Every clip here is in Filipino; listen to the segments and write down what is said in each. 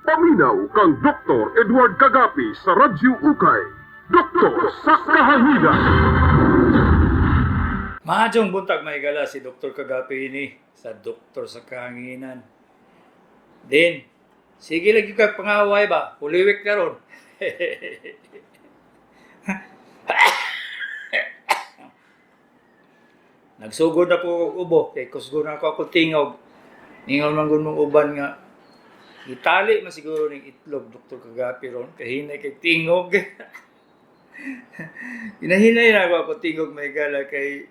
Paminaw kang Dr. Edward Kagapi sa Radyo Ukay. Doktor sa Kahanginan. Mahadjong buntag may gala si Dr. Kagapi ini sa Doktor sa Kahanginan. Din, sige lagi kag pangaway ba? Puliwik na ron. Nagsugod na po og ubo, kay kusgo na ako tingog. Ningon man gud mong uban nga itali man siguro ning itlog Dr. Kagapi ron, kahinay kay tingog. Hinahinay na ako tingog may gala kay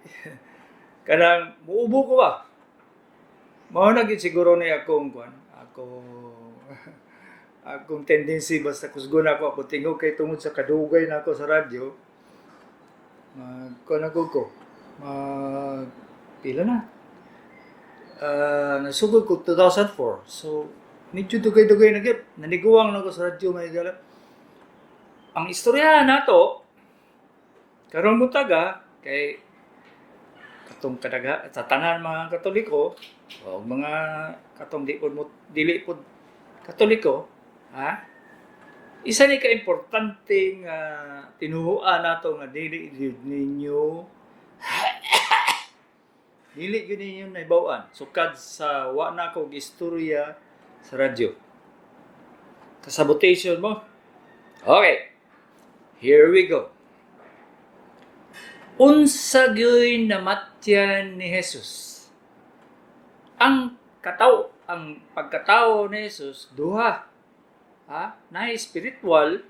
kanang muubo ko ba? Mao na gid siguro ni akong akong tendency basta kusgo na ako tingog kay tungod sa kadugay na ako sa radyo. Pila na. Nasugod ko 2004. So, medyo dugay-dugay na gip. Naniguang na ko sa radyo may gala. Ang istorya na to, karong mutaga, kay katong kadaga, sa tanan mga Katoliko, o mga katong dili po Katoliko, ha? Isa ni ka-importanteng tinuhuan nato nga dili yun ninyo naibawan sukad sa wa na kong istorya sa radyo. Kasabotation mo? Okay. Here we go. Unsa gyoy namatyan ni Jesus? Ang pagkatao ni Jesus duha. Naay spiritual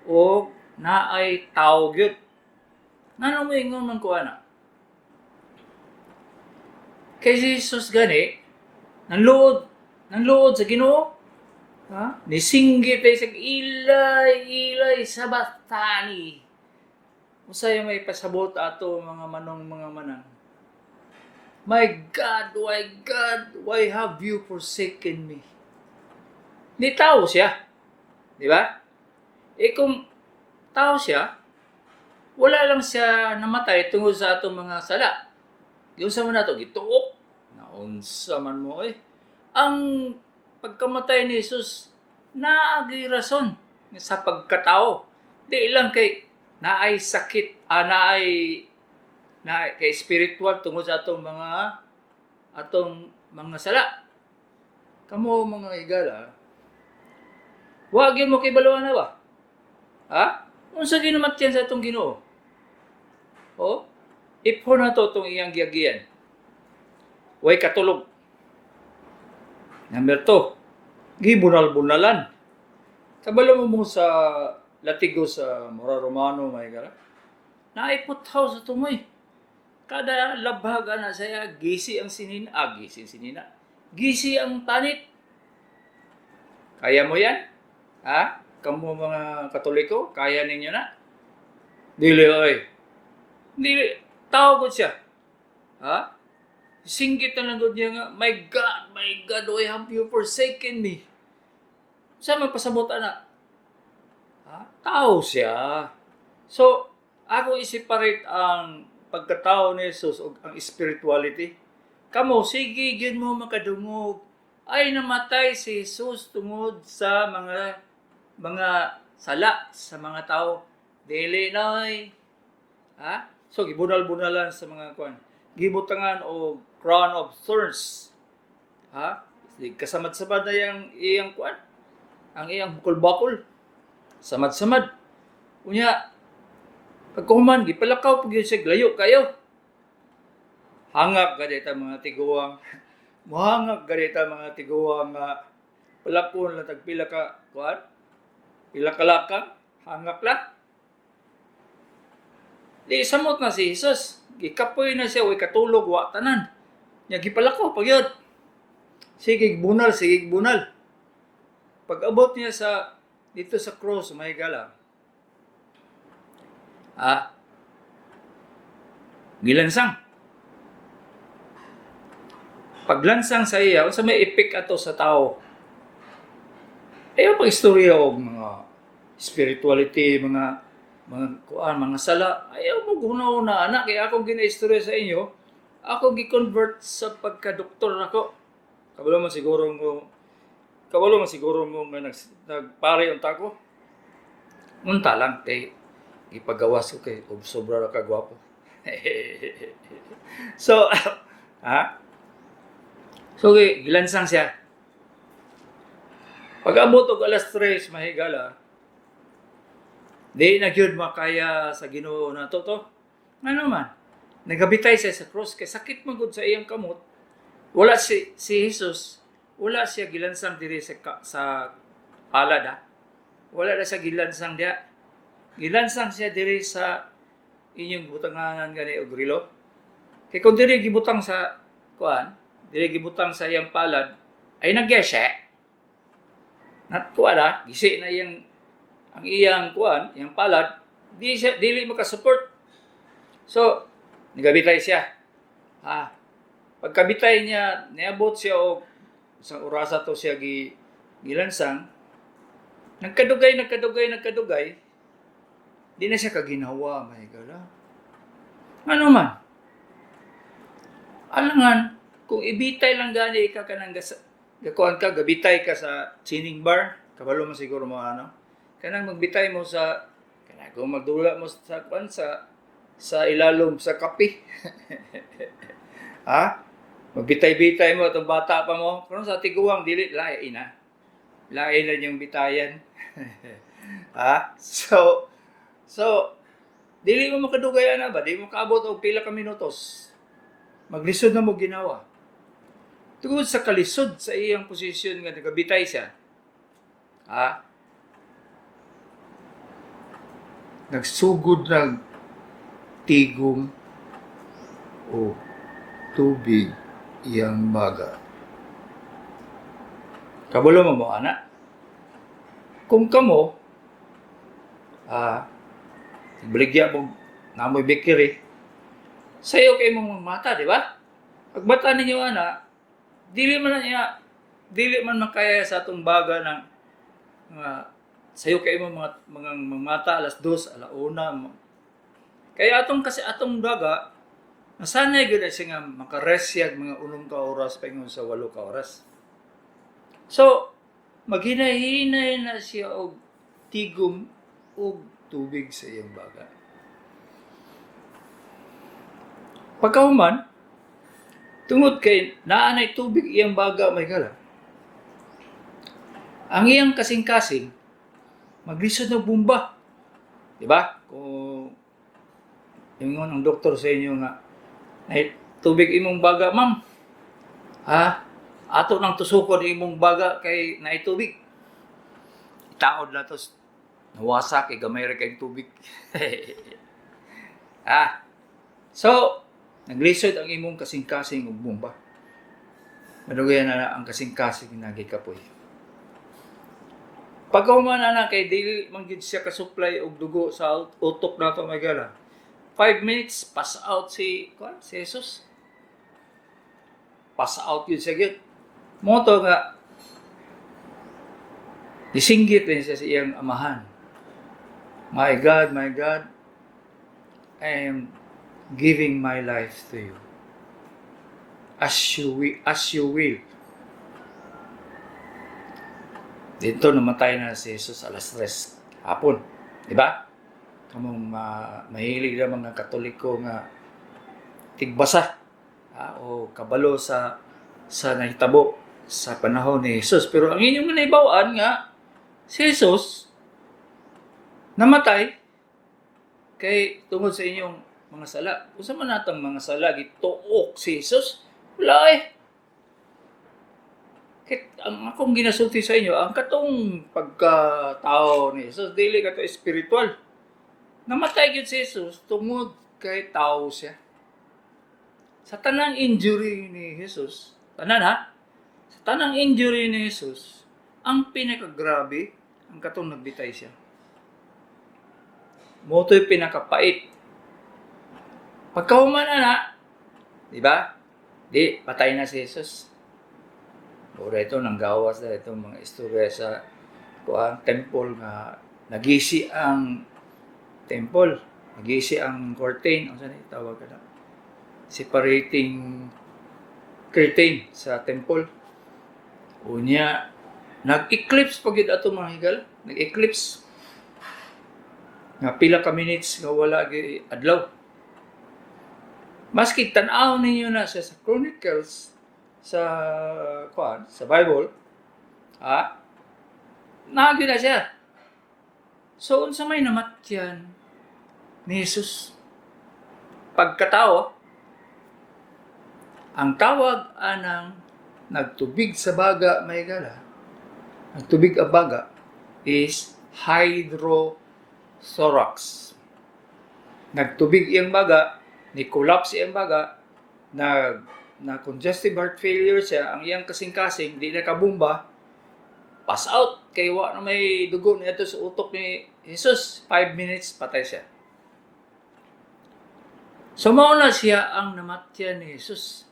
o naay tao gyud. Ngano mo ingon man ko ana? Kay Jesus gani nanluod sa Ginoo. Nisinggit ay sa ilay sa batani. Usay may pasabot ato mga manang. My God, why have you forsaken me? Ni tao siya. Di ba? Kung tao siya, wala lang siya namatay tungod sa atong mga sala. Yung sa mo na ito, gituok. Naunsa man mo Ang pagkamatay ni Jesus, naagi rason sa pagkatao. Di lang kay naay sakit, naay kay spiritual tungod sa atong mga sala. Kamo mga igala, wag yun mo kay baluan na ba? Unsa ginamatyan sa atong Ginoo? Ipon na to itong iyang giyagiyan. Way katulog. Number 2, gibunal-bunalan. Kabalo mo sa latigo sa Mora Romano, may gara. Naiputaw sa tumoy. Kada labhag na saya, gisi ang sinina. Gisi ang tanit. Kaya mo yan? Kamu mga Katoliko, kaya ninyo na? Dili, Dili. Tao ko siya. Singgit na lang niya nga, my God, why have you forsaken me? Saan magpasabot na? Tao siya. So, ako i-separate ang pagkatao ni Jesus o ang spirituality. Kamo, sige, yun mo makadungog. Ay, namatay si Jesus tungod sa mga sala sa mga tao. Dili noy. So, gibunal-bunalan sa mga kuan. Gibutangan o crown of thorns. Kasamad-samad na iyang kuan. Ang iyang bukol-bakol. Samad-samad. Unya, pagkuman, gipalakaw pag yun siya, layo kayo. Hangak ganita mga tiguang. Muhangak ganita mga tiguang palakon lang tagpila ka, kuan? Pila ka lakang, hangak lang. Di samot na si Jesus. Gikapoy na siya, way katulog, wa tanan. Nya gipalakaw pag yun. Sige bunal. Pag abot niya dito sa cross, may gala. Gilansang. Paglansang sa iya, unsa may epek ato sa tao. Pag istorya og mga spirituality, mga sala, ayaw mo guna-una, anak, kaya akong gina-istorya sa inyo, ako gi-convert sa pagka-doktor ako. Kabalo man siguro Kabalo man siguro mo nga nagpare unta ko. Unta lang kay ipagawas ko kay sobra ra ka gwapo. So, ha? So, gilansang siya. Pag-abot og alas 3 mahigala, di na gyud makaya sa Ginoo nato to. Ano man? Nagabitay siya sa cross kay sakit man gud sa iyang kamot. Wala si Jesus, wala siya gilansang diri sa palad ha. Wala na siya gilansang diya. Gilansang siya diri sa inyong butanganan gani og rilo. Kay kung diri gibutang sa kuan, diri gibutang sa iyang palad, ay nagyasya. Nat kuan gisi na iyang ang iyang kuan, iyang palad, dili makasupport. So, nagabitay siya. Pagkabitay niya, niabot siya og isang orasa to siya gilansang. Nagkadugay. Di na siya kaginawa, may gala. Ano man? Alangan, kung ibitay lang gani ka kanang gakuan ka, gabitay ka sa sining bar, kabalo mo siguro mo ano. Kanang magbitay mo sa kanang kung magdula mo sa kuan sa ilalom sa kape. Magbitay-bitay mo itong bata pa mo. Pero sa tiguang dili lain na. Lain na yung bitayan. So dili mo makadugayan na ba? Dili mo kaabot og pila ka minutos. Maglisod na mo ginawa. Tungod sa kalisod sa iyang posisyon nga nagabitay siya. Nagsugod ng tigom o tubig iyang baga. Kabalo mo anak. Kung kamo, baligya mo namoy bekiri, sayo kay mong mata, di ba? Pagbata ninyo anak, dili man makaya sa atong baga ng sayo kay mo mga mata alas 2, ala 1. Kaya atong daga nasanay gyud siya nga makares siya mga 8 ka oras paingon sa 8 ka oras. So, maghinay-hinay na siya og tigom og tubig sa iyang baga. Pagkahuman, tungod kay naanay tubig iyang baga may gala. Ang iyang kasing-kasing maglisod ng bumba. Di ba? Kung ingon ang doktor sa inyo nga ay tubig imong baga, ma'am. Ato nang tusukon imong baga kay naay tubig. Itaod na tos nawasak kay gamay ra kay tubig. So naglisod ang imong kasing-kasing og bomba. Madugayan na ang kasing-kasing nagikapoy. Pagkahuman na kay dili man gyud siya ka-supply og dugo sa utok nato may gala. 5 minutes pass out si Jesus. Pass out yun siya gyud. Moto nga disinggit din siya sa iyang amahan. My God, I am giving my life to you. As you will. Dito namatay na si Jesus alas 3 hapon. Di ba? Kamong mahilig na mga Katoliko nga tigbasa o kabalo sa nahitabo sa panahon ni Jesus. Pero ang inyong naibawan nga si Jesus namatay kay tungod sa inyong mga sala. Usa man natang mga sala gituok si Jesus? Wala ang akong ginasulti sa inyo, ang katong pagkatao ni Jesus, dili kato espiritual. Namatay gyud si Jesus tungod kay tao siya. Sa tanang injury ni Jesus, sa tanang injury ni Jesus, ang pinakagrabe, ang katong nagbitay siya. Moto'y pinakapait. Pagkahuman di ba? Di, patay na si Jesus. Ora ito, nanggawas na itong mga istorya sa temple nga nagisi ang temple, nagisi ang curtain, ano saan itawag ka na? Separating curtain sa temple. Unya, Nag-eclipse pag yun ato mga higala. Nag-eclipse. Nga pila ka minutes nga wala gi adlaw. Maski tan-aw ninyo na siya sa Chronicles sa sa Bible, nagi na siya. So unsa may namatyan ni Jesus pagkatao, ang tawag anang nagtubig sa baga may gala. Nagtubig ang baga is hydrothorax. Nagtubig iyang baga, ni-collapse iyang baga, na congestive heart failure siya, ang iyang kasing-kasing, di na kabumba, pass out, kay wa na may dugo niya sa utok ni Jesus, 5 minutes, patay siya. So, mauna siya ang namatyan ni Jesus.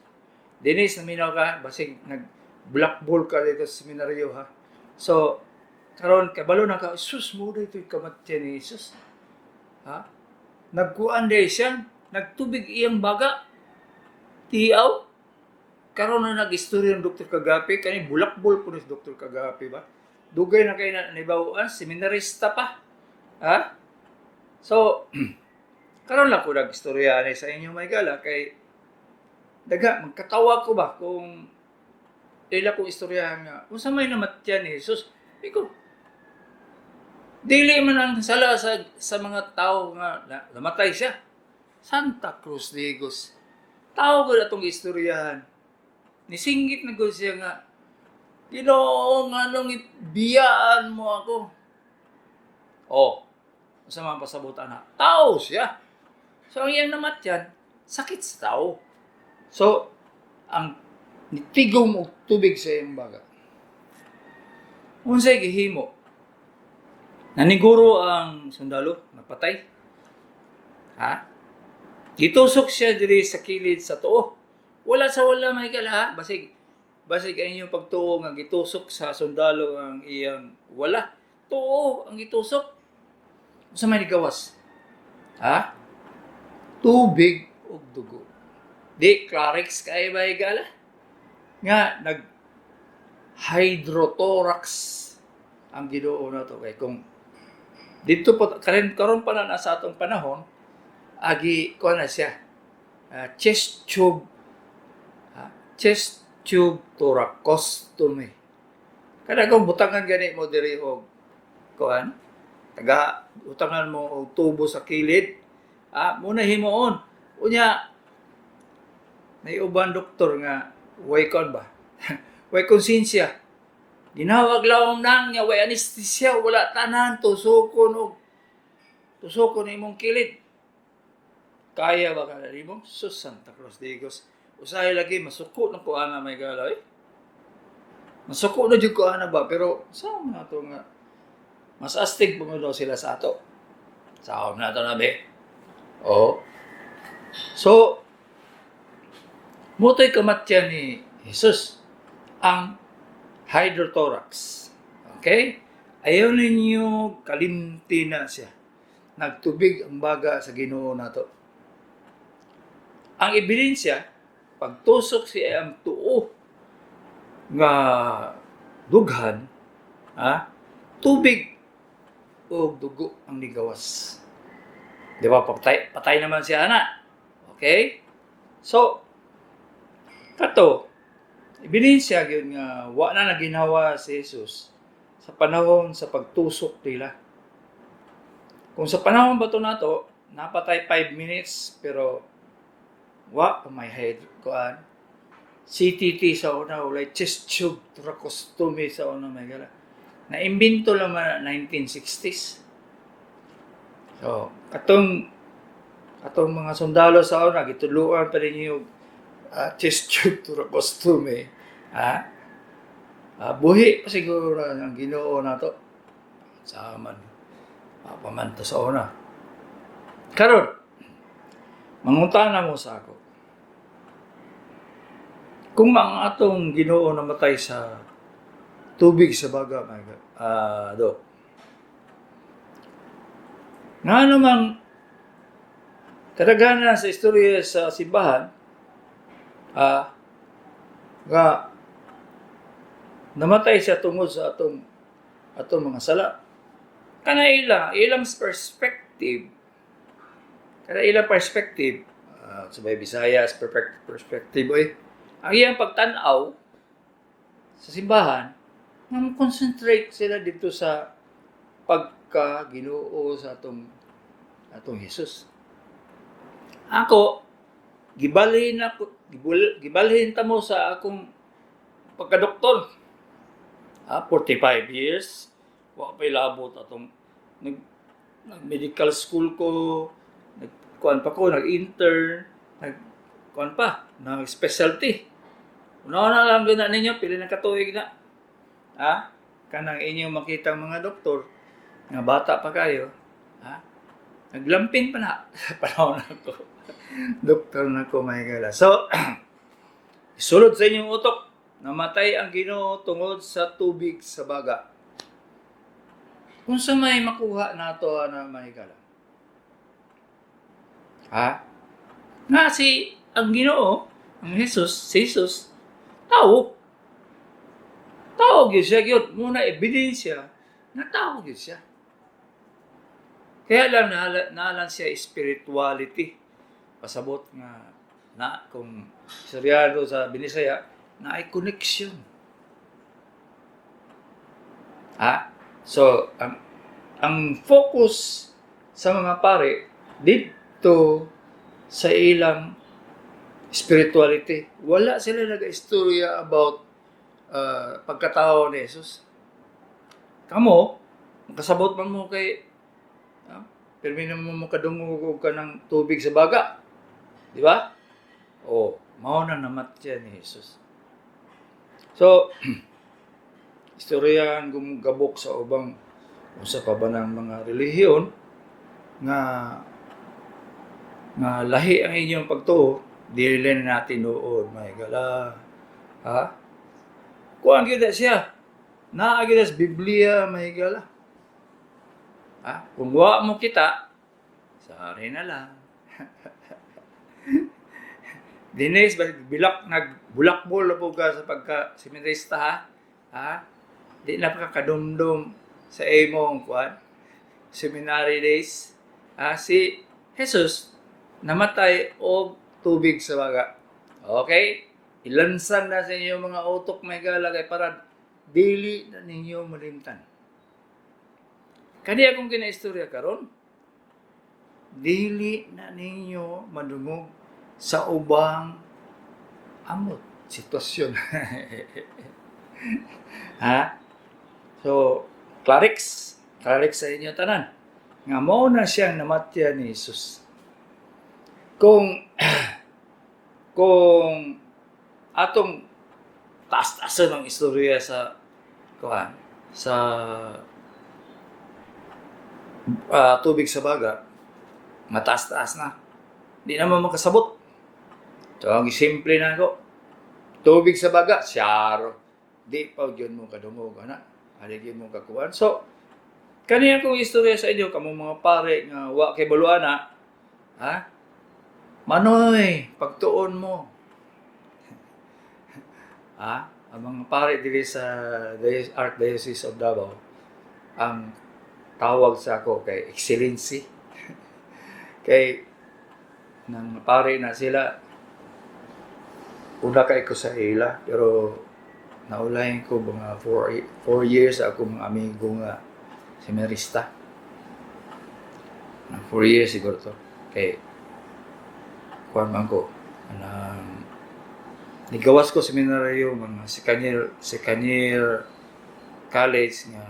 Dinis, naminaw ka, basig nag-black ball ka dito sa seminaryo, ha? So, karon kabalo na ka, Jesus, mo dito yung kamatyan ni Jesus. Ha? Nagkuan day siya, nagtubig iyang baga, tiyaw. Karon na nag-istorya ng Dr. Kagapi, kani bulak-bol po ni Dr. Kagapi ba? Dugay na kayo na nibawaan, seminarista pa. Ha? So, karon lang ko nag-istorya sa inyo may gala, kay magkatawa ko ba kung ila kong istorya nga, kung sa may namatyan ni Jesus, ikaw, dili man ang sala sa mga tao nga namatay siya. Santa Cruz de Igos. Tao ko na itong istoryahan. Nisinggit na ko siya nga, Ginoo, nga nung biyaan mo ako. Sa mga pasabutan na, tao siya. So, ang iyang namatyan, sakit sa tao. So, ang nitigom o tubig sa iyong baga. Unsay gihimo? Naniguro ang sundalo, napatay. Ha? Gitusok siya diri sa kilid sa tuo. Wala sa wala may kala, basig ang inyong pagtuo nga gitusok sa sundalo ang iyang wala. Tuo ang gitusok. Usa may gawas? Ha? Tubig ug dugo. Di Clarix kay ba gala? Nga hydrothorax ang Ginoo na to, kay kung dito po karon pa na sa atong panahon agi ko na siya chest tube thoracostomy. Kada kung butangan gani mo diri og kuan taga butangan mo og tubo sa kilid, muna himuon unya may uban doktor nga way kon ba way konsensya. Ginawag lawom nang niya, way anesthesia, wala tanan, tusukon imong kilid. Kaya ba ka na mo? Sus, Santa Cruz de Igos. Usahay lagi, masuko na ko ana may galay. Masuko na dyan ko ana ba, pero saan na ito nga? Mas astig bumulo sila sa ato. Saan na ito na be? So, muto'y kamatyan ni Jesus ang hydrothorax. Okay? Ayaw ninyo kalimti na siya. Nagtubig ang baga sa Ginoo nato. Ang ebidensya, pagtusok siya ang tuo nga dughan, tubig o dugo ang nigawas. Di ba? Patay naman siya na. Okay? So, kato, ebidensya yun nga wa na naginawa si Jesus sa panahon sa pagtusok nila. Kung sa panahon ba ito nato, napatay 5 minutes, pero wa pa may head kuan. CTT sa una, ulay chest tube thoracostomy sa una may gala. Na-imbento naman na 1960s. So, katong mga sundalo sa una, gituluan pa rin yung chest tube thoracostomy. Buhi pa siguro ang Ginoo na to. Sa man. Pamanto sa una. Karon, mangutana mo sa ako. Kung mga atong Ginoo namatay sa tubig sa baga, nga namang kadaghanan sa istorya sa simbahan, nga Namatay siya tungod sa atong mga sala. Kana ilang perspective. Kana ilang perspective. Sabay Visayas perspective oy. Ang iyang pagtan-aw sa simbahan, nang concentrate sila dito sa pagka-Ginoo sa atong Jesus. Ako gibalhin ta mo sa akong pagka-doktor. 45 years, wa pa ilabot atong nag-medical school ko, nag-intern, nag-specialty. Una lang gina ninyo, pili na katuig na. Kanang inyong makita mga doktor, nga bata pa kayo, naglamping pa na sa panahon ako. Doktor na ko, may gala. So, isulod sa inyong utok, namatay ang Ginoo tungod sa tubig sa baga. Kung sa may makuha nato na mahigala. Nga ang Ginoo, ang si Jesus, tao gyud siya gyud. Muna ebidensya na tao gyud siya. Kaya lang nalan siya spirituality. Pasabot nga na kung Suryano sa Binisaya na ay connection. So, ang focus sa mga pare dito sa ilang spirituality. Wala sila nag-istorya about pagkatao ni Jesus. Kamo, makasabot man mo kay permino mo kadungog ka ng tubig sa baga. Di ba? Mao na namatya ni Jesus. So, istorya ang gumugabok sa ubang usa pa ba ng mga relihiyon nga lahi ang inyong pagtuo, dili natin noon, may gala. Kuan gyud siya. Naa gyud sa Biblia, may gala. Kung wa mo kita, sorry na lang. Dinis nagbulakbol na po ka sa pagka-seminarista Di na kadumdum sa imong seminary days. Si Jesus namatay og tubig sa baga. Okay? Ilansan na sa inyo mga utok may galagay para dili na ninyo malimtan. Kani akong kinaistorya karon, dili na ninyo madungog sa ubang amot sitwasyon. So, clarix sa inyo tanan. Nga mao na siyang namatya ni Jesus. Kung atong taas-taasan ng istorya sa tubig sa baga, mataas-taas na. Di naman makasabot. So, ang simple na ako. Tubig sa baga, siyaro. Di pa yun mo kadungog, Alig yun mo kakuhan. So, kaniya kong istorya sa inyo, kamong mga pare nga wa kay baluana, Manoy, pagtuon mo. Ang mga pare dili sa Archdiocese of Davao, ang tawag sa ako kay Excellency. Kay nang pare na sila, una kay ko sa ila, pero naulahin ko mga 4 years ako mga amigo nga seminarista. 4 years siguro to. Kay kuwan man ko. Nigawas ko seminaryo mga second year college nga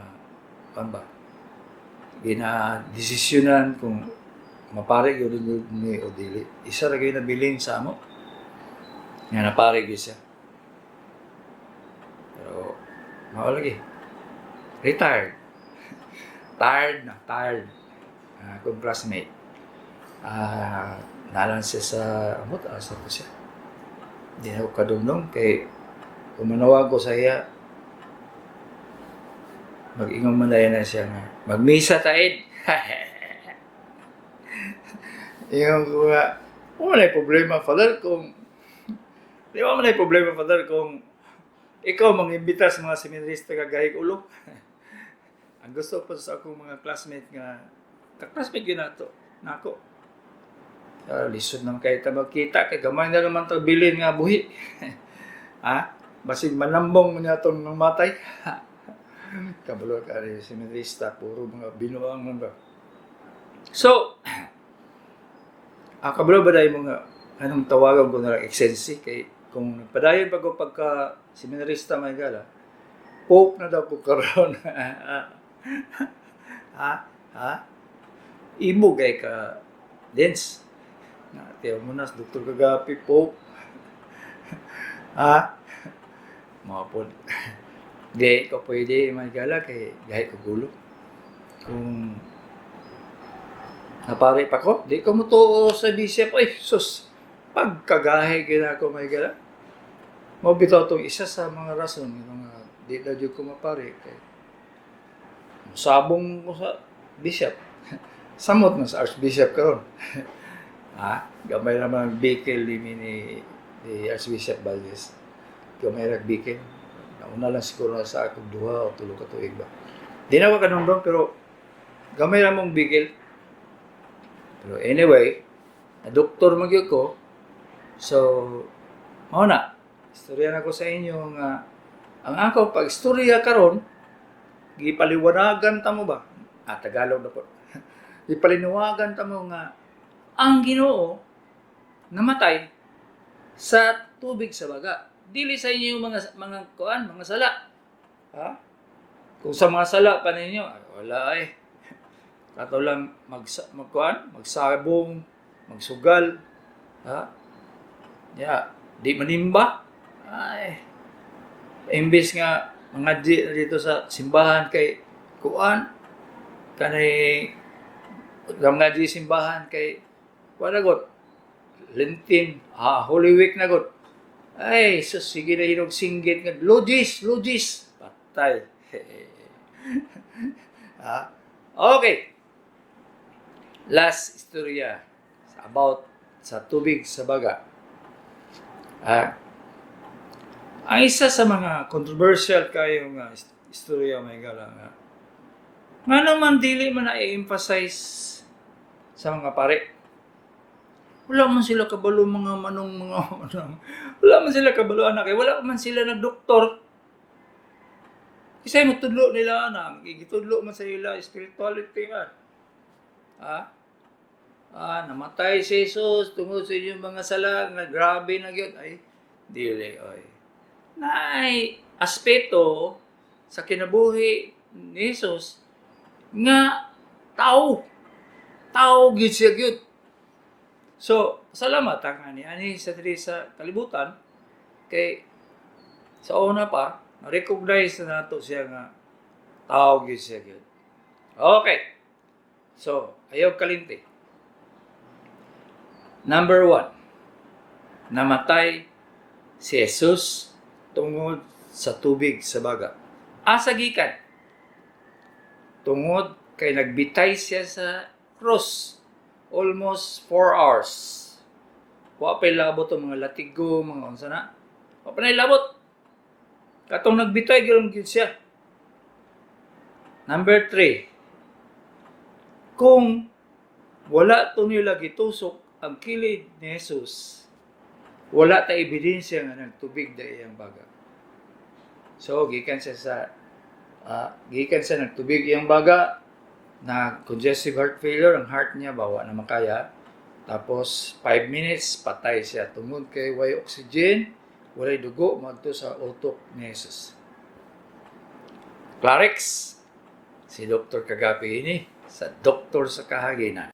desisyonan kung mapare gyud ni o dili. Isa ra gyud nabilin sa amo. Nga napare gyud siya. Pero mao lagi. Retired. Tired. Kung classmate. Nalan siya sa amot asa ko siya. Di na ako kadumdum kay umanawag ko sa iya. Mag-ingon man na siya nga. Magmisa taid. Ingon ko nga, wala problema, Father, kung ikaw mangimbita sa mga seminarista kagahig ulo. Ang gusto po sa akong mga classmate nga, ka-classmate yun nato, nako. Lisod naman kayo ta magkita, kay gamay na naman to bilin nga buhi. Ha? Basig manambong mo niya itong mamatay. Kabalo ka rin, seminarista, puro mga binuang mga. So, kabalo ba dahil mga, anong tawagan ko na excelsi, kay kung nagpadayon pa ko pagka seminarista may gala, Pope na daw po karoon. Ha? Imo kay ka dance. Tiyaw mo na, Dr. Kagapi, Pope. Mga po. Di ko pwede may gala kay gahit ko gulo. Kung napari pa ko, di ko mo to sa bishop, ay sus, pagkagahe gina ko may gala. Mabitaw itong isa sa mga rason, mga di na dyan ko mapari. Kay sabong ko sa bishop. Samot na sa archbishop karon. Gamay naman ang bikil ni Archbishop Valdez. Gamay na bikil. Nauna lang siguro sa akong 2 o 3 ka tuig ba. Di na ako kanundong, pero gamay naman ang bikil. Pero anyway, na-doktor magyod ko. So, mauna, istorya na ko sa inyo nga ang ako pag-istorya karon, gipaliwanagan ta mo ba? Tagalog na po. Gipaliwanagan ta mo nga ang Ginoo namatay sa tubig sa baga. Dili sa inyo mga sala. Kung sa mga sala pa ninyo, wala eh. Kato lang magsabong, magsugal, di manimba. Imbis nga mga dito sa simbahan kay kanay mga simbahan kay walagot Lentin, Holy Week na god. Ay, sige na hinog singgit nga logis, patay. Okay. Last istorya about sa tubig sa baga. Ang isa sa mga controversial kayo nga istorya may gala nga. Nga naman dili man na i-emphasize sa mga pare. Wala man sila kabalo mga wala man sila kabalo anak, wala man sila nagdoktor. Kasi mo tudlo nila na, gitudlo man sa ila spirituality man. Namatay si Jesus tungod sa inyong mga sala, na grabe na gyud ay dili oy. Nay aspeto sa kinabuhi ni Jesus nga tao gyud siya gyud. So, salamat ang ani sa kalibutan kay sa una pa na-recognize na nato siya nga tao gyud siya gyud. Okay. So, ayaw kalinti. Number 1. Namatay si Jesus tungod sa tubig sa baga. Asa gikan? Tungod kay nagbitay siya sa cross. Almost 4 hours. Wa pa'y labot ang mga latigo, mga unsa na. Wa pa na labot. Katong nagbitay, gano'n gyud siya. Number 3. Kung wala to nila gitusok ang kilid ni Jesus, wala ta ebidensya nga nagtubig da iyang baga. So, gikan siya nagtubig iyang baga, na congestive heart failure, ang heart niya bawa na makaya. Tapos 5 minutes patay siya tungod kay way oxygen, walay dugo madto sa utok ni Jesus. Clarex, si Dr. Kagapi ini sa Doktor sa Kahaginan.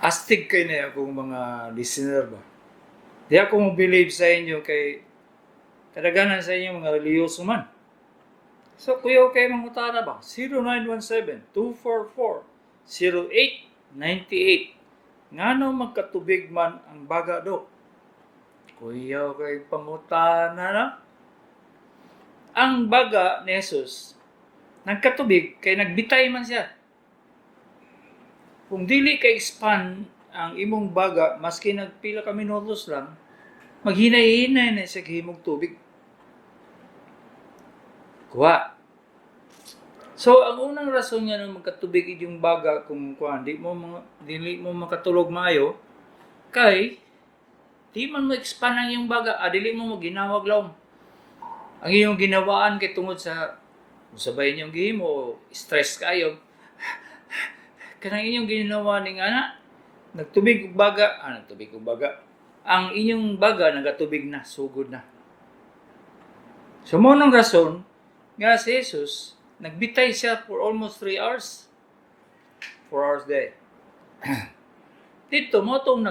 Astig kayo na akong mga listener ba? Di ako believe sa inyo kay kadaganan sa inyo mga reliyoso man. So, kuya kayo mangutana ba? 0917-244-0898. Ngano magkatubig man ang baga do? Kuya kayo pangutana na? Ang baga ni Jesus, nagkatubig kay nagbitay man siya. Kung dili kay expand ang imong baga, maski nagpila ka minutos lang, maghinay-hinay na sa himog tubig. Kuha. So, ang unang rason nga nang magkatubig yung baga kung dili mo makatulog maayo, kay di man mo expand ang iyong baga, dili mo ginawag laom. Ang iyong ginawaan kay tungod sa sabay niyong gihimo, stress kayo, kanang inyong ginawa ning ana, nagtubig og baga, ang inyong baga nagatubig na, sugod na. So mo nang rason nga si Jesus nagbitay siya for almost 3 hours. 4 hours day. Dito mo tong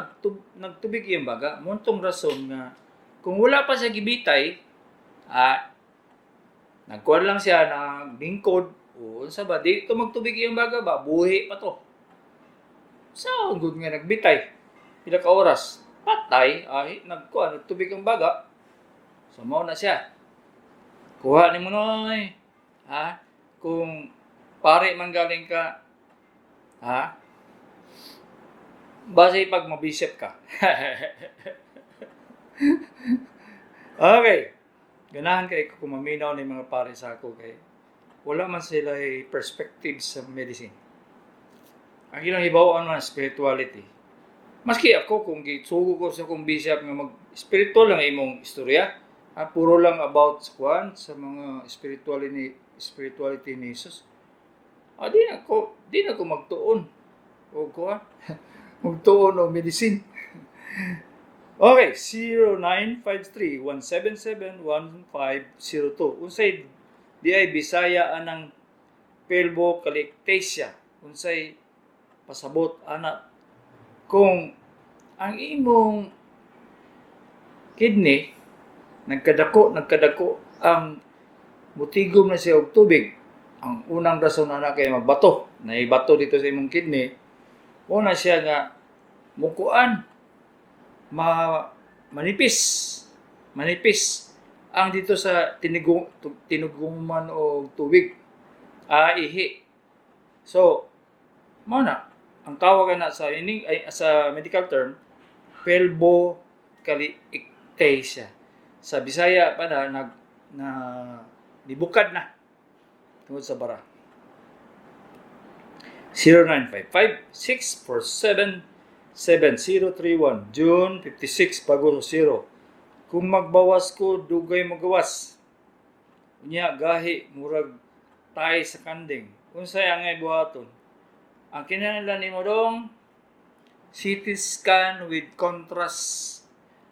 nagtubig yung baga, mo tong rason nga kung wala pa siya gibitay, nagkuhan lang siya ng lingkod o sa ba, dito magtubig yung baga ba, buhi pa to. So, good nga nagbitay. Pila ka oras, patay, nagtubig ang baga. So, mo na siya. Kuha ni mo noy. Kung pare man galing ka, base pag mabisip ka. Okay. Ganahan kay kung maminaw ni mga pare sa ako kay wala man sila perspective sa medicine. Ang ilang ibawaan man spirituality. Maski ako kung gitsugo ko sa kong bishop nga mag-spiritual lang imong istorya, puro lang about sa mga spirituality ni Jesus. Di na ko magtuon. O kuan. Magtuon o medicine. Okay, 0953-177-1502. Unsay di ay Bisaya anang pelvocalectasia. Unsay pasabot anak kung ang imong kidney nagkadako ang mutigom na siya og tubig. Ang unang rason na kay mabato, naibato dito sa imong kidney. Una siya nga mukuan manipis ang dito sa tinuguman o tubig, ihi. So mo na ang tawag na sa sa medical term pelvocalectasia. Sa Bisaya pa na dibukad na tungod sa bara. 0955-647-7031 June 56 bago 0. Kung magbawas ko, dugay magawas. Unya gahi murag tay sa kanding. Unsay angay buhaton? Ang kinahanglan nimo dong CT scan with contrast.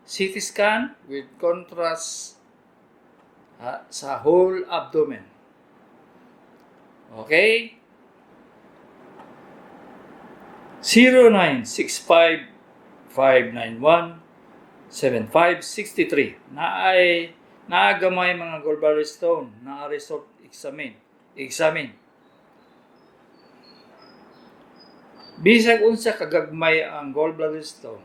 CT scan with contrast sa whole abdomen. Okay? 0965-591-7563. Naagamay mga gallbladder stone, na-result examine. Bisag unsa kagagmay ang gallbladder stone.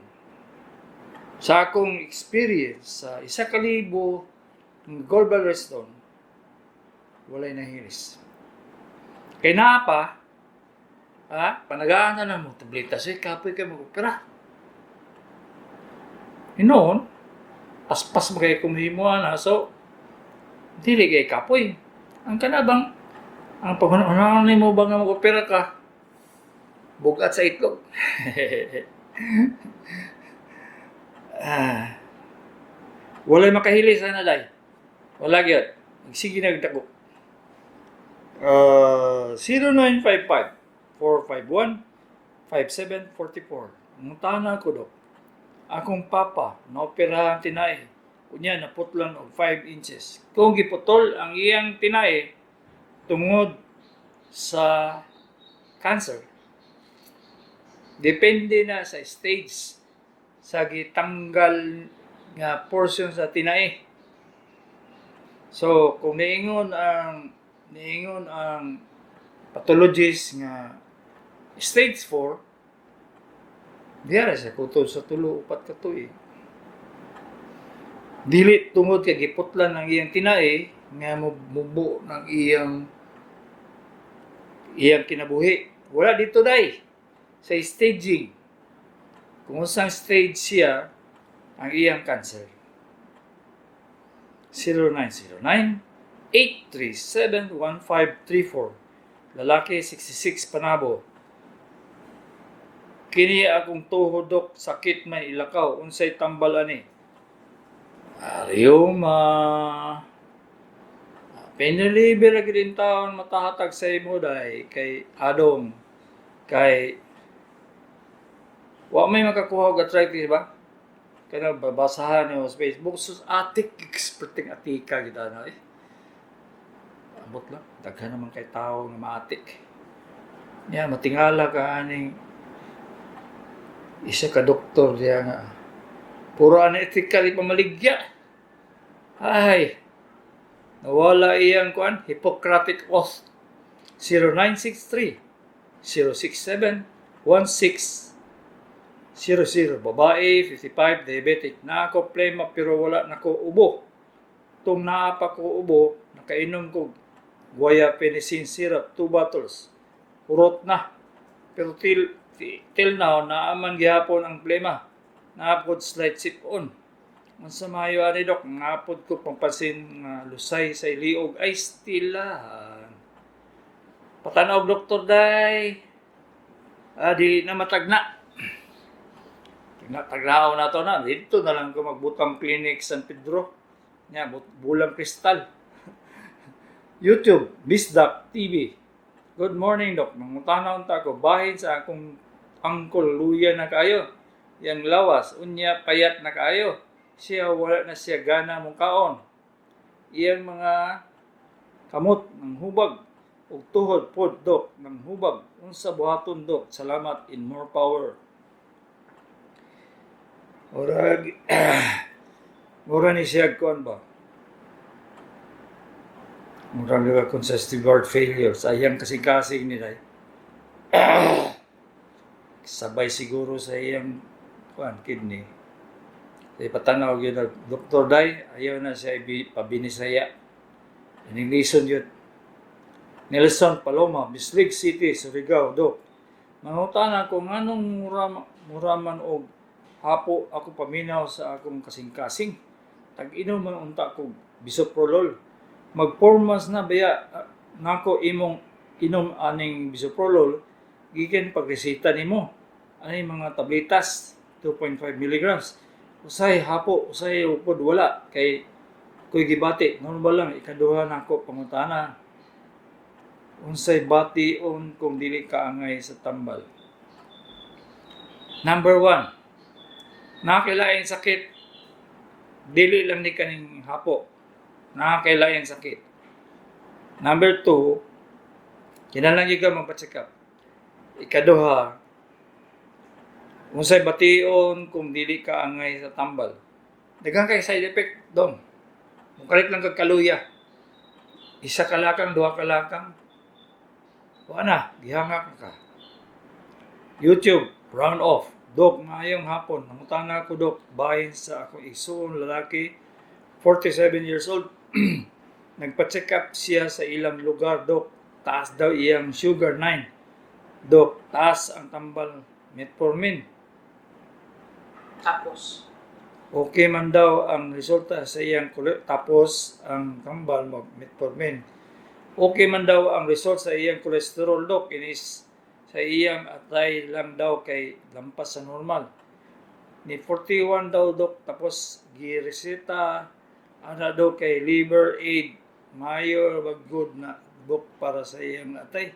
Sa akong experience sa 1,000 ng gallbladder stone, walay nahiris. Kay naa pa, panagaan na mo tableta siya, kapoy kayo mag-opera. Noon, paspas mo kayo kumihimuan so, dili kayo kapoy. Ang kanabang, ang pagkanaon mo ba nga mag-opera ka? Bugat sa itlog. Walay makahili sa naday. Wala gyud. Sige nagdako. 0955-451-5744. Nungtana ko do. Akong papa naoperahan tinay. Kunya naputlan og 5 inches. Kung giputol ang iyang tinay tungod sa cancer, depende na sa stage sa gitanggal nga portion sa tinay. So kung niingon ang pathologist nga stage 4, diara sa kutod sa 3-4 ka tuig. Dili tungod kay giputlan ng iyang tinai nga mubo ng iyang kinabuhi. Wala dito day sa staging. kung usang stage siya ang iyang cancer. 0909-837-1534. Lalaki, 66 panabo. Kini akong tuhod dok, sakit may ilakaw, unsay tambal ani. Arioma. Piniliber lagi din taon matahatag sa imo day kay adong kay wa may makakuha og arthritis ba? Kaya babasahan niyo sa Facebook, sus atik, experting atika kita na eh. Abot lang, daghan naman kay tao nga maatik. Yan, matingala ka aning isa ka doktor diya nga. Puro unethical pamaligya. Ay, nawala iyang kuan, Hippocratic Oath. 0963-067-1600. Babae, 55, diabetic. Na ako plema pero wala na ko ubo. Tung naapa ko ubo, nakainom ko guaifenesin syrup, 2 bottles. Urot na. Pero till now, naaman gihapon ang plema. Naapod slight sip on. Unsa maayo ani dok, naapod ko pampansin nga lusay sa iliog ay stilahan. Patanaw doktor day. Di na matagna. Tagnaw na to na. Dito na lang ko magbutang clinic San Pedro. Nya bulang kristal. YouTube, Bisdak TV. Good morning, Dok. Mangutanaw ta ko bahin sa akong angkol luya na kayo. Yang lawas, unya payat na kayo. Siya wala na siya gana mong kaon. Iyang mga kamot ng hubag ug tuhod pod Dok ng hubag. Unsa buhaton Dok? Salamat, in more power. Mura ni siya kuan ba? Murang nga congestive heart failure. Sayang kasing-kasing ni Day. Sabay siguro sa iyang kidney. Say patanaw yun na, Dr. Day, ayaw na siya pabinisaya. Ining reason yun. Nelson Paloma, Bislig City, Surigao, Dok. Mangutana ko, anong muraman o hapo ako paminaw sa akong kasing-kasing. Tag-inom man unta ko bisoprolol. Mag-4 months na baya nako imong inom aning bisoprolol gikan pagresita nimo ani mga tabletas 2.5 milligrams. Usay hapo, usay upod wala kay koy gibati normal lang ikaduha nako pangutana. Unsay bation kung dili kaangay sa tambal. Number 1. Nakakailaing sakit dili lang ni kaning hapo. Nakakailaing sakit. Number 2, kinahanglan gyud ka magpa-check up. Ikaduha, unsay bation kung dili ka angay sa tambal. Daghang kay side effect dong. Mukalit lang kag kaluya. Isa ka lakang, duha ka lakang. Wa na, gihangak ka. YouTube, round off. Dok, maayong hapon. Nangutana ko dok, bahin sa akong igsoon lalaki, 47 years old. Nagpa-check up siya sa ilang lugar, Dok. Taas daw iyang sugar 9. Dok, taas ang tambal metformin. Tapos, Okay man daw ang resulta sa iyang tapos ang tambal metformin. Okay man daw ang result sa iyang cholesterol, Dok. Inis sa iyang atay lang daw kay lampas sa normal. Ni 41 daw, Dok. Tapos gireseta ana daw kay liver aid. Mayo good na book para sa iyang atay.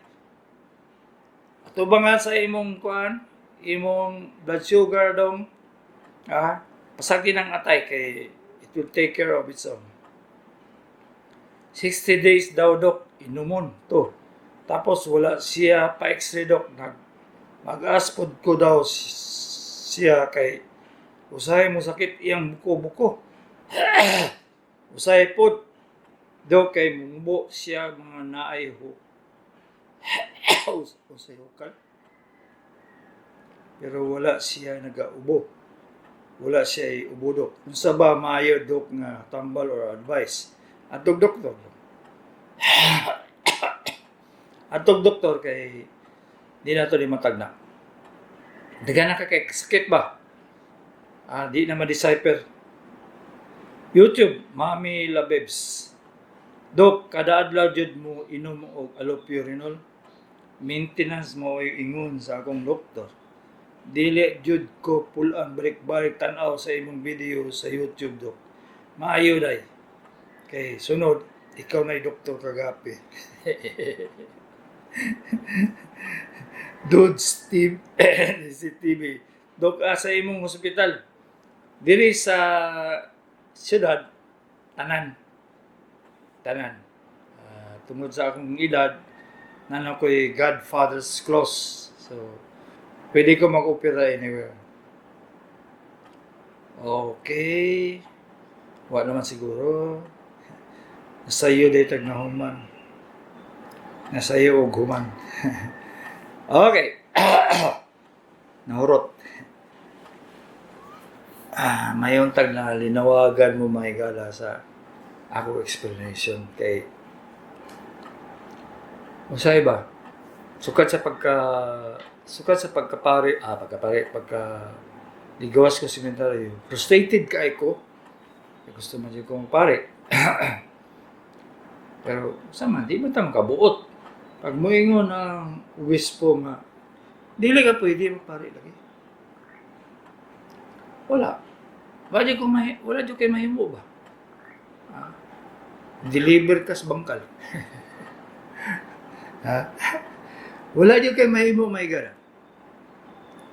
Ato ba nga sa imong kuan, imong blood sugar dong, pasagin ang atay kay it will take care of its own. 60 days daw dok, inumon to. Tapos wala siya pa x-ray dok, mag-aspod ko daw siya kay usahay mo sakit iyang buko-buko. Usahay pod do kay mungbo siya mga naay ho. Usay hukal. Pero wala siya nagaubo. Wala siya ubo dok. Unsa ba maayo dok nga tambal or advice? Atog doktor. Atog doktor kay di na to di matagna. Daga na ka kay sakit ba? Di na ma-decipher. YouTube, Mami Labebs. Dok, kada adlaw jud mo inom og allopurinol. Maintenance mo ay ingon sa akong doktor. Dili jud ko pulan balik-balik tan-aw sa imong video sa YouTube, Dok. Maayo day. Kay sunod, ikaw na'y doktor kagapi. Dude, Steve, si TV. Dok, sa imong hospital. Diri sa siyudad, tanan. Tungod sa akong edad, nanan ko'y Godfather's Clause. So, pwede ko mag-opera anywhere. Okay. Wala naman siguro. Nasa iyo dito na human. Nasa iyo og human. Okay. Nahurot. Mayon tag na linawagan mo mahigala sa ako explanation kay usay ba sukat sa pagka ligawas ko sementaryo frustrated kay ko gusto man jud kong pare pero sama di man ta makabuot pag moingon ang wispo nga dili ka pwede magpare lagi wala jud kay mahimo ba deliver ka sa bangkal. Wala dyan kay mahimo may gara.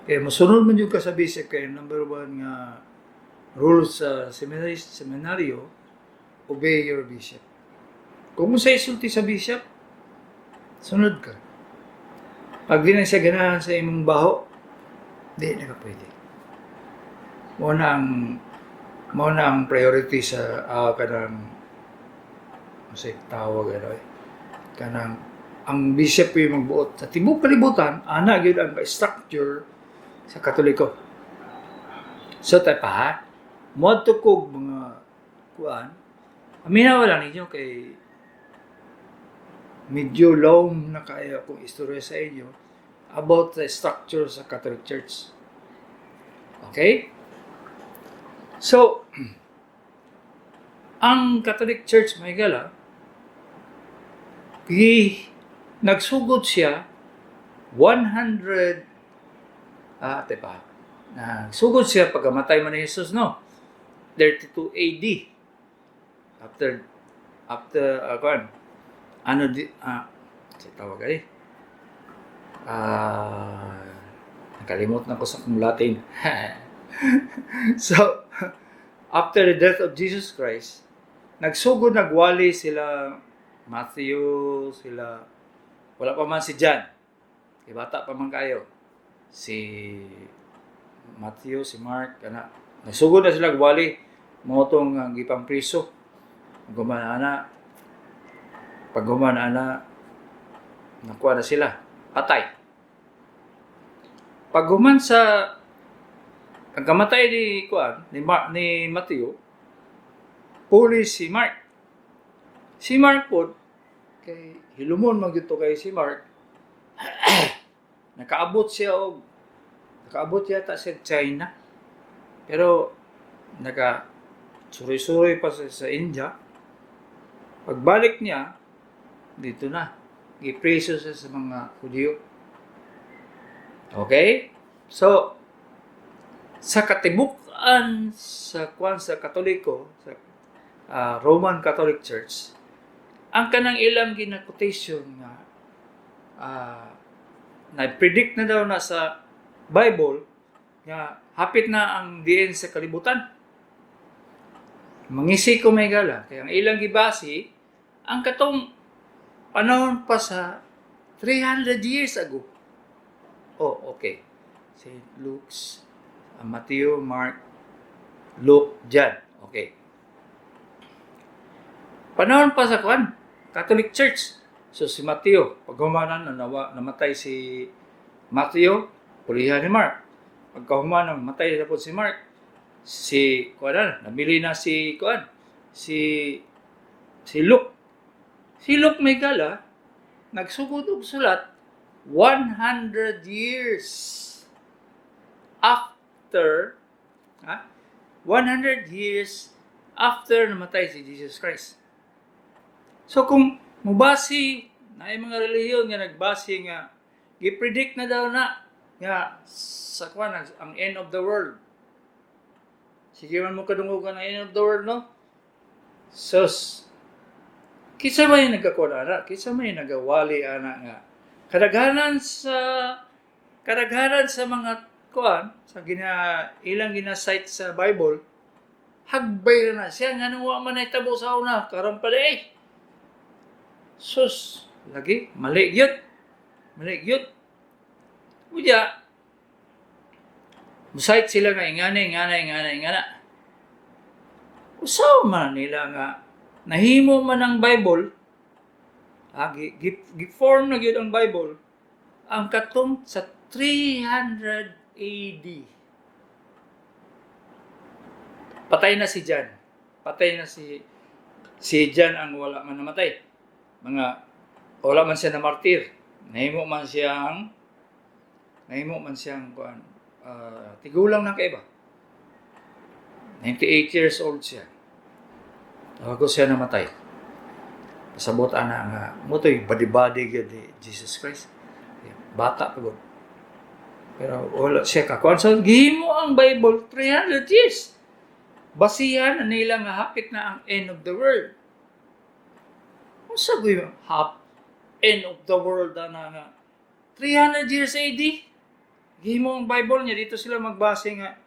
Kaya masunod man dyan ka sa bishop kay number 1 nga rule sa seminaryo, obey your bishop. Kung mo sa isulti sa bishop, sunod ka. Pag di na siya ganahan sa imong baho, di na ka pwede. Mo na ang priority sa kanang kasi tawag kanang ang bishop yung magbuot sa tibuok kalibutan ana gyud ang structure sa Katoliko. So tayo pa modto kog mga kuan aminaw lang ninyo kay medyo long na kaya kung istorya sa inyo about the structure sa Catholic Church. Okay? So ang Catholic Church may gala nagsugod siya 100 nagsugod siya pagkamatay man ni Jesus no 32 AD after tawag nakalimot na ko sa kong Latin. So after the death of Jesus Christ nagsugod nagwali sila Matthew, wala pa man si John. Bata pa man kayo. Si Matthew, si Mark, nagsugod na sila gwali. Motong gipang priso. Pag gumana, nakuha na sila. Patay. Pag guman sa ang kamatay ni Matthew, puli si Mark. Si Mark po, kay hilumon magito kay si Mark, nakaabot yata sa China, pero suri-suri pa sa India. Pagbalik niya, dito na, gipreso siya sa mga Hudyo. Okay? So, sa katibukan sa Katoliko, sa Roman Catholic Church, ang kanang ilang gina-quotation nga na-predict na daw na sa Bible nga hapit na ang diin sa kalibutan. Mangisi ko may gala. Kaya ang ilang gibasi, ang katong panahon pa sa 300 years ago. Oh, okay. St. Luke's, Matthew, Mark, Luke, John. Okay. Panahon pa sa Catholic Church. So si Matthew, pag humanan, namatay si Matthew, pulihan ni Mark. Pagkahumanan, namatay na po si Mark. Nabili na si Luke. Si Luke may gala, nagsugod og sulat 100 years after Ha? 100 years after namatay si Jesus Christ. So kung mubasi na yung mga relihiyon nga nagbasi nga gipredict na daw na nga sa kwan ang end of the world. Sige man mo kadungugan ang end of the world, no? Sus. Kisa may nagkakuan ana, kisa may nagawali ana nga kadaghanan sa mga kuan sa ilang gina-cite sa Bible, hagbay na siya nga nung wa man nahitabo sa una karon pa di. Sus, lagi mali gyud. Uya, musait sila nga ingana. Usaw man nila nga nahimo man ang Bible, gi-form na gyud ang Bible ang katong sa 300 AD. Patay na si John. Patay na si John ang wala man namatay. Wala man siya na martir. Nahimo man siyang kuan, tigulang ng kaiba. 98 years old siya. Bago siya namatay. Pasabot ana nga motoy badi-badi gyud ni Jesus Christ. Bata pa gud. Pero wala siya kakuan. So gihimo ang Bible 300 years. Basihan na nila nga hapit na ang end of the world. Unsa gyud end of the world na nga 300 years AD? Gihimo ang Bible niya, dito sila magbase nga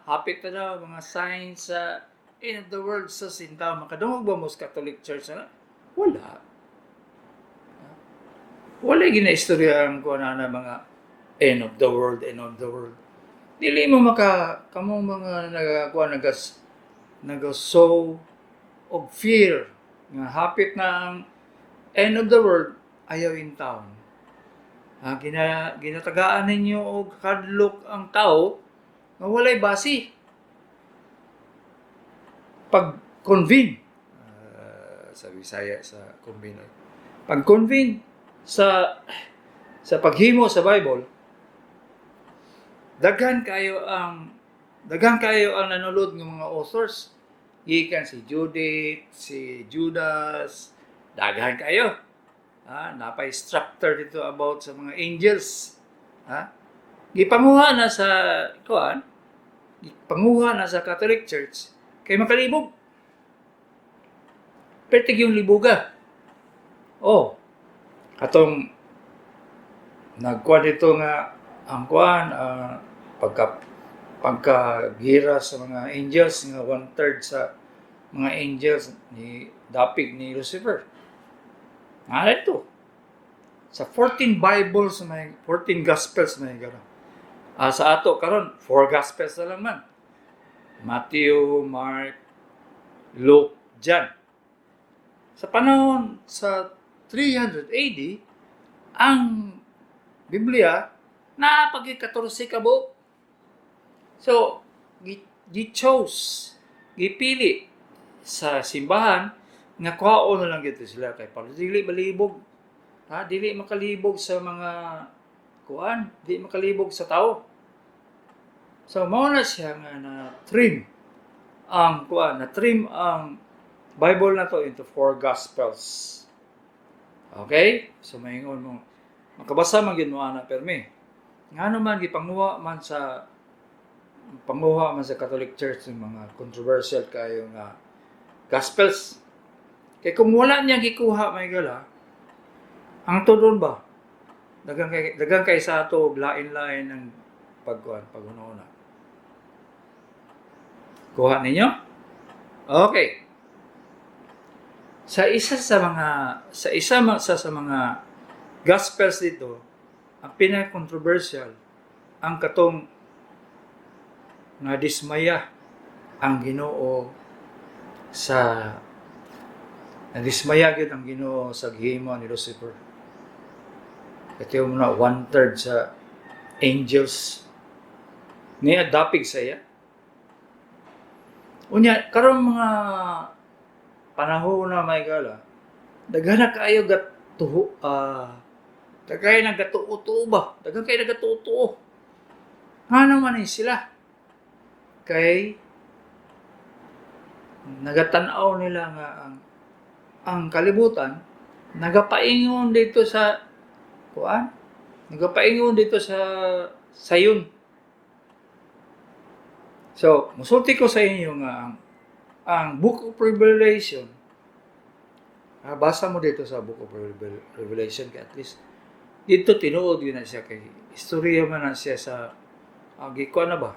hapit na daw mga signs sa end of the world sa sinta. Makadungog ba mo sa Catholic Church na? Wala. Wala gina-istorya ang kuha na mga end of the world. Dili mo kamong mga nag-sow of fear nga hapit na ang end of the world, ayaw in town. Ginatagaan ninyo og kadlok ang tao nga walay basi. Pag-convene, sa Bisaya, sa convene. Pag-convene sa paghimo sa Bible, daghan kayo ang nanulod ng mga authors. Gikan si Judith, si Judas, daghan kayo. Napay structure dito about sa mga angels. Gipanguha na sa Catholic Church kay makalibog. Pertig yung libuga. Katong nagkuan dito nga ang pagkagira sa mga angels nga 1/3 sa mga angels ni dapig ni Lucifer. Ito. Sa 14 Bibles, 14 Gospels na yung sa ato karon 4 Gospels na lang man. Matthew, Mark, Luke, John. Sa panahon sa 300 AD, ang Biblia napagi-14 ka buok. So, gipili sa simbahan nga kuhaon na lang gito sila kay para dili malibog. Dili makalibog sa mga dili makalibog sa tao. So mao na siya nga na trim ang Bible na to into 4 Gospels. Okay? So maingon mo makabasa man gyud mo ana permi. Ngano man gipanguha man sa Catholic Church ng mga controversial kayo nga Gospels. Kaya kung wala niya gikuha, may gala, ang tudon ba? Dagang kay sa ato, lain-lain ng pag-una-una. Kuha ninyo? Okay. Sa isa sa mga Gospels dito, ang pinaka-controversial, ang katong nga dismaya ang Ginoo nadismaya gyud ang Ginoo sa gihimo ni Lucifer. Ito yung 1/3 sa angels niya dapig saya. Unya karon mga panahon na may gala, daghan kaayo gatuho daghan nagatuo ba? Daghan kay nagatuo. Ngano man sila? kay nagatanaw nila nga ang kalibutan nagapaingon dito sa kuan, nagapaingon dito sa sayon. So, musulti ko sa inyo nga ang Book of Revelation, basa mo dito sa Book of Revelation kay at least dito tinuod yun na siya kay istorya man na siya sa gikuan na ba?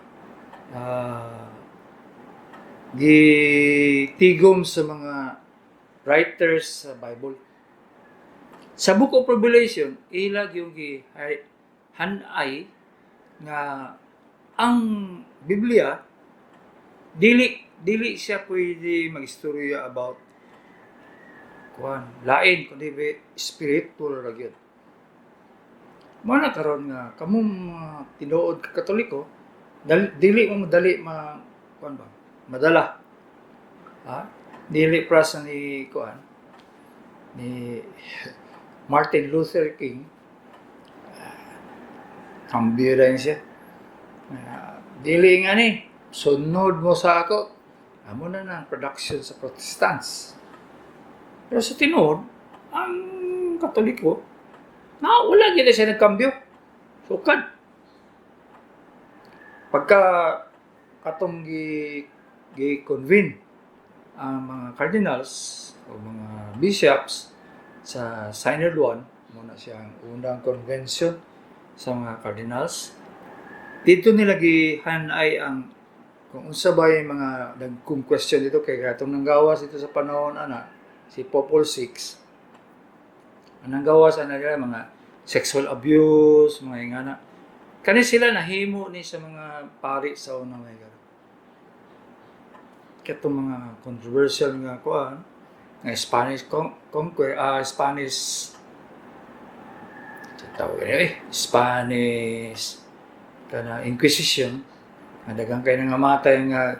Gitigom sa mga writers sa Bible. Sa Book of Revelation, ilag yung hanay nga ang Biblia dili siya pwede mag-istorya about lain kundi spiritual ra gyud. Mao na karon nga kamong tinuod ka Katoliko, dili mo madali madala. Dili prasa ni Martin Luther King, kambyo rin siya. Dili nga ni, sunod mo sa ako, amo na ang production sa Protestants. Pero sa tinuod, ang Katoliko, wala gina siya nagkambyo. Sukad. Pagka katong gi-convene ang mga cardinals o mga bishops sa Synod 1, muna siyang unang convention sa mga cardinals. Dito nila gihanay ang kung unsa ba yung mga nagkung question dito kay katong nanggawas dito sa panahon si Pope VI. Ang nanggawas nila mga sexual abuse, mga ingana. Kani sila nahimo ni sa mga pari sa unang mga katong mga controversial nga kuan nga Spanish Spanish kana Inquisition nga daghang kay nangamatay nga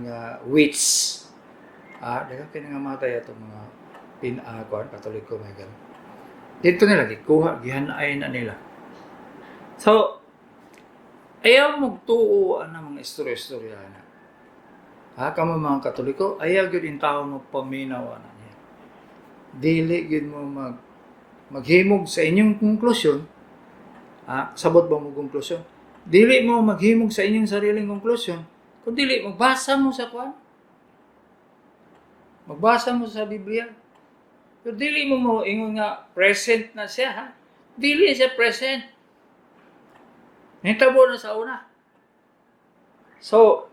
nga witch daghang kay nangamatay atong mga Katoliko mga dito nila gikuha gihanay na nila. So ayaw magtuo ang mga istorya-istorya na. Kamo mga Katoliko, ayaw gyud in tawo mo paminaw na niya. Dili gyud mo maghimog sa inyong konklusyon. Sabot ba mo konklusyon? Dili mo maghimog sa inyong sariling konklusyon, kung dili magbasa mo sa kuan. Magbasa mo sa Biblia. Pero dili mo ingon nga present na siya Dili siya present. Nitabo na sa una. So,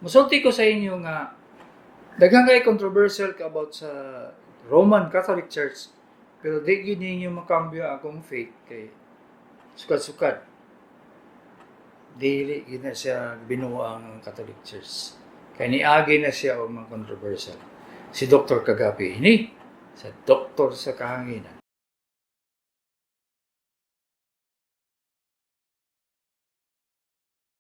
musulti ko sa inyo nga daghang kay controversial ka about sa Roman Catholic Church, pero di gyud ninyo makambyo akong faith kay sukad-sukad. Dili gyud na siya binuang Catholic Church. Kay niagi na siya og mga controversial. Si Dr. Kagapi ini sa doktor sa kahanginan.